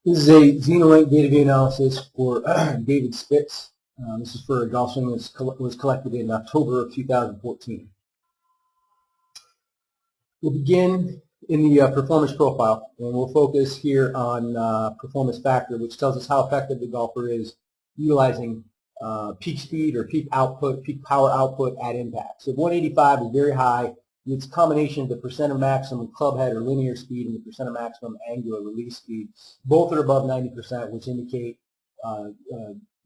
This is a Zenolink data view analysis for David Spitz. This is for a golf swing that was collected in October of 2014. We'll begin in the performance profile, and we'll focus here on performance factor, which tells us how effective the golfer is utilizing peak speed or peak output, peak power output at impact. So 185 is very high. It's a combination of the percent of maximum club head or linear speed and the percent of maximum angular release speed. Both are above 90%, which indicate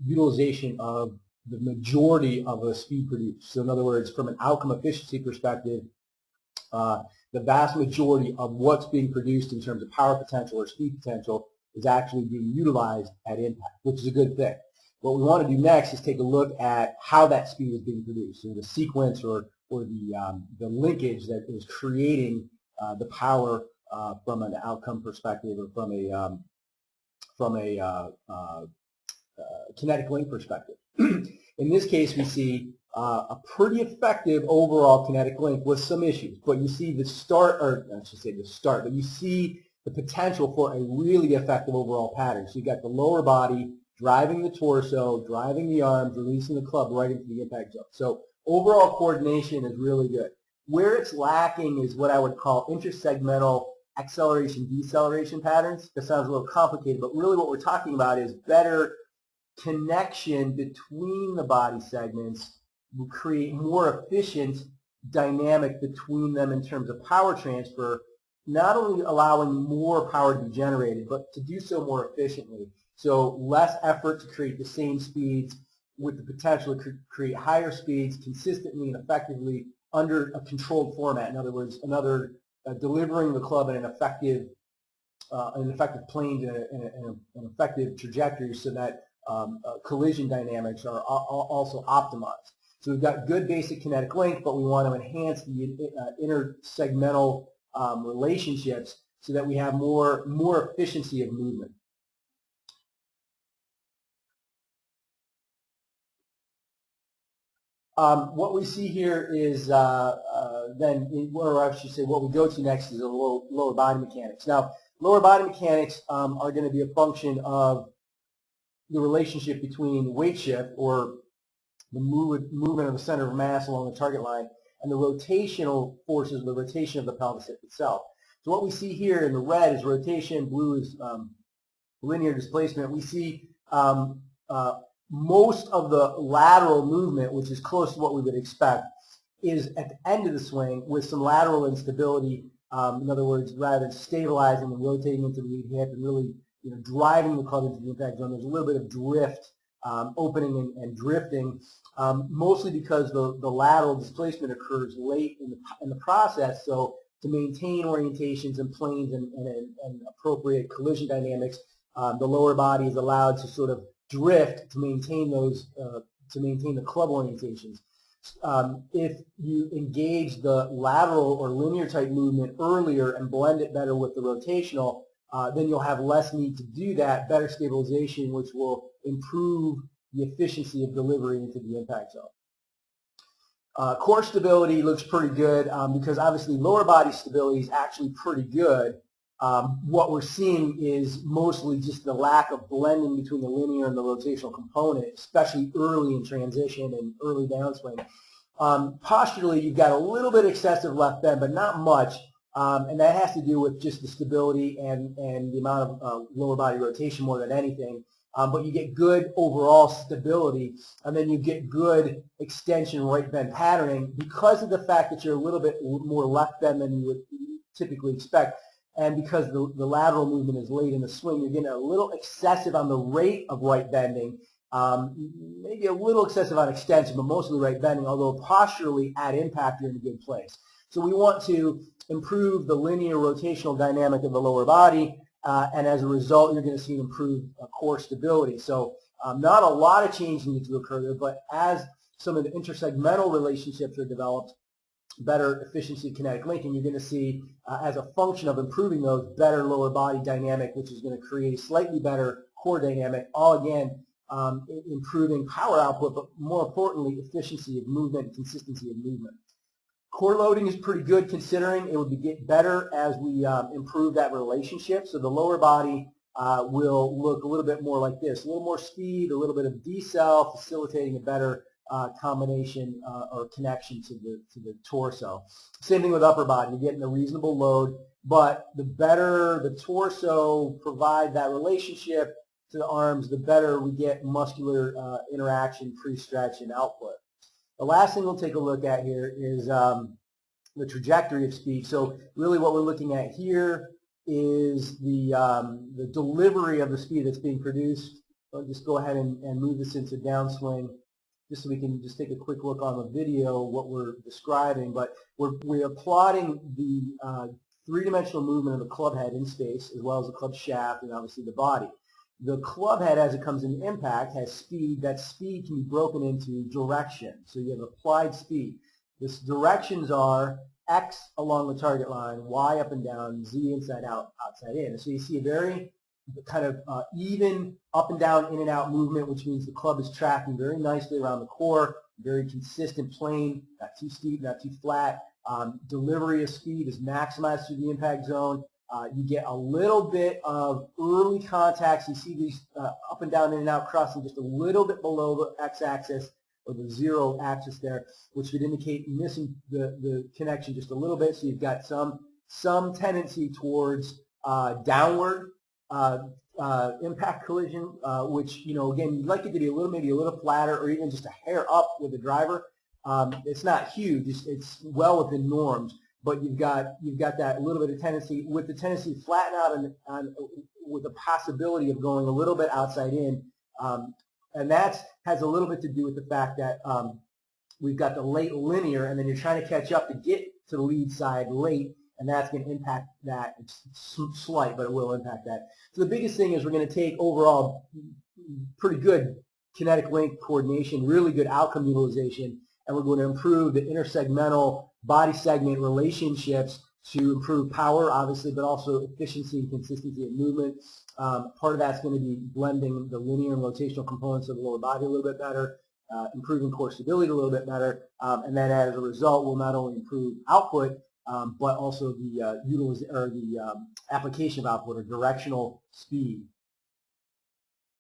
utilization of the majority of a speed produced. So in other words, from an outcome efficiency perspective, the vast majority of what's being produced in terms of power potential or speed potential is actually being utilized at impact, which is a good thing. What we want to do next is take a look at how that speed is being produced, so the sequence or the linkage that is creating the power from an outcome perspective or from a kinetic link perspective. In this case, we see a pretty effective overall kinetic link with some issues, but you see the start, or I should say the start, but you see the potential for a really effective overall pattern. So you got the lower body driving the torso, driving the arms, releasing the club right into the impact zone. So overall coordination is really good. Where it's lacking is what I would call intersegmental acceleration-deceleration patterns. That sounds a little complicated, but really what we're talking about is better connection between the body segments will create more efficient dynamic between them in terms of power transfer, not only allowing more power to be generated, but to do so more efficiently. So less effort to create the same speeds with the potential to create higher speeds consistently and effectively under a controlled format. In other words, delivering the club in an effective plane and an effective trajectory so that collision dynamics are also optimized. So we've got good basic kinetic length, but we want to enhance the intersegmental relationships so that we have more efficiency of movement. What we see here is or I should say what we go to next is the lower body mechanics. Now, lower body mechanics are going to be a function of the relationship between weight shift, or the movement of the center of mass along the target line, and the rotational forces, the rotation of the pelvis itself. So what we see here in the red is rotation, blue is linear displacement. We see most of the lateral movement, which is close to what we would expect, is at the end of the swing with some lateral instability. In other words, rather than stabilizing and rotating into the lead hip and really driving the club into the impact zone, there's a little bit of drift, opening and drifting, mostly because the lateral displacement occurs late in the process. So to maintain orientations and planes and appropriate collision dynamics, the lower body is allowed to sort of drift to maintain those, to maintain the club orientations. If you engage the lateral or linear type movement earlier and blend it better with the rotational, then you'll have less need to do that, better stabilization, which will improve the efficiency of delivery into the impact zone. Core stability looks pretty good because obviously lower body stability is actually pretty good. What we're seeing is mostly just the lack of blending between the linear and the rotational component, especially early in transition and early downswing. Posturally, you've got a little bit excessive left bend, but not much, and that has to do with just the stability and the amount of lower body rotation more than anything. But you get good overall stability, and then you get good extension right bend patterning because of the fact that you're a little bit more left bend than you would typically expect. And because the lateral movement is late in the swing, you're getting a little excessive on the rate of right bending, maybe a little excessive on extension, but mostly right bending, although posturally at impact you're in a good place. So we want to improve the linear rotational dynamic of the lower body, and as a result you're going to see an improved core stability. So not a lot of change needs to occur there, but as some of the intersegmental relationships are developed, better efficiency kinetic linking, you're going to see as a function of improving those, better lower body dynamic, which is going to create a slightly better core dynamic, all again improving power output, but more importantly efficiency of movement and consistency of movement. Core loading is pretty good considering it would get better as we improve that relationship. So the lower body will look a little bit more like this. A little more speed, a little bit of decel, facilitating a better combination or connection to the torso. Same thing with upper body. You're getting a reasonable load, but the better the torso provide that relationship to the arms, the better we get muscular interaction, pre-stretch, and output. The last thing we'll take a look at here is the trajectory of speed. So really what we're looking at here is the delivery of the speed that's being produced. I'll just go ahead and move this into downswing just so we can just take a quick look on the video what we're describing. But we're plotting the three-dimensional movement of the club head in space as well as the club shaft and obviously the body. The club head, as it comes into impact, has speed. That speed can be broken into direction. So you have applied speed. This directions are X along the target line, Y up and down, Z inside out, outside in. And so you see a very kind of even up and down, in and out movement, which means the club is tracking very nicely around the core, very consistent plane, not too steep, not too flat. Delivery of speed is maximized through the impact zone. You get a little bit of early contacts. You see these up and down, in and out, crossing just a little bit below the x-axis or the zero axis there, which would indicate missing the connection just a little bit. So you've got some tendency towards downward impact collision, which, you know, again, you'd like it to be maybe a little flatter or even just a hair up with the driver. It's not huge. It's well within norms. But you've got that little bit of tendency, with the tendency to flatten out with the possibility of going a little bit outside in, and that has a little bit to do with the fact that we've got the late linear, and then you're trying to catch up to get to the lead side late, and that's going to impact that. It's slight, but it will impact that. So the biggest thing is we're going to take overall pretty good kinetic link coordination, really good outcome utilization, and we're going to improve the intersegmental body segment relationships to improve power, obviously, but also efficiency and consistency of movement. Part of that's going to be blending the linear and rotational components of the lower body a little bit better, improving core stability a little bit better, and then as a result, we'll not only improve output, but also the application of output or directional speed.